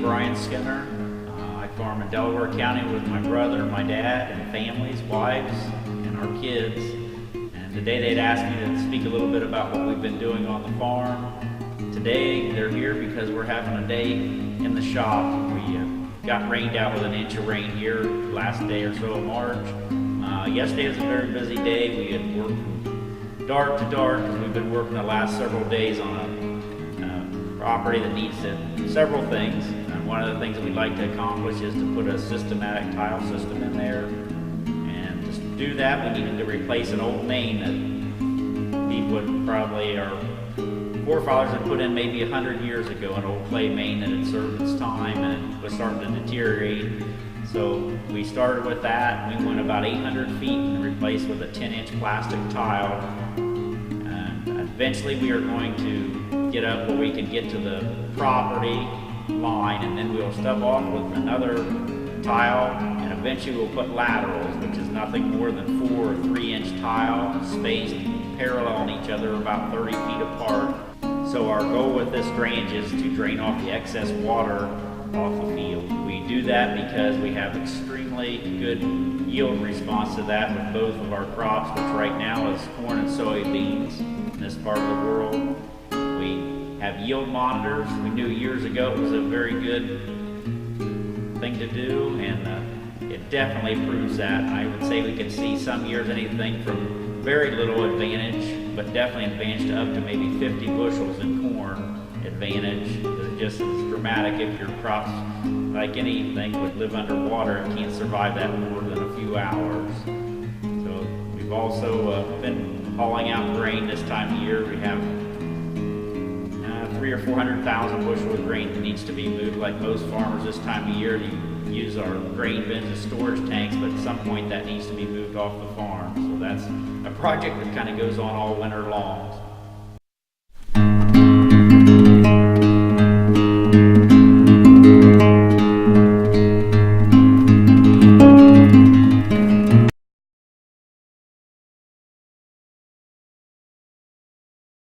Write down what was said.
Brian Skinner. I farm in Delaware County with my brother, my dad, and families, wives, and our kids. And today they'd asked me to speak a little bit about what we've been doing on the farm. Today they're here because we're having a day in the shop. We got rained out with an inch of rain here last day or so of March. Yesterday was a very busy day. We had worked from dark to dark because we've been working the last several days on a property that needs several things. And one of the things that we'd like to accomplish is to put a systematic tile system in there. And to do that, we needed to replace an old main that people probably, our forefathers had put in maybe 100 years ago, an old clay main that had served its time and it was starting to deteriorate. So we started with that. We went about 800 feet and replaced with a 10-inch plastic tile. And eventually we are going to get up where we can get to the property line, and then we'll stub off with another tile, and eventually we'll put laterals, which is nothing more than 4 or 3-inch tile spaced parallel on each other about 30 feet apart. So our goal with this drainage is to drain off the excess water off the field. We do that because we have extremely good yield response to that with both of our crops, which right now is corn and soybeans in this part of the world. We have yield monitors. We knew years ago it was a very good thing to do, and it definitely proves that. I would say we can see some years anything from very little advantage, but definitely advantage to up to maybe 50 bushels in corn advantage. It's just as dramatic if your crops, like anything, would live underwater and can't survive that more than a few hours. So we've also been hauling out grain this time of year. We have 300,000 or 400,000 bushels of grain that needs to be moved. Like most farmers this time of year, you use our grain bins as storage tanks, but at some point that needs to be moved off the farm. So that's a project that kind of goes on all winter long.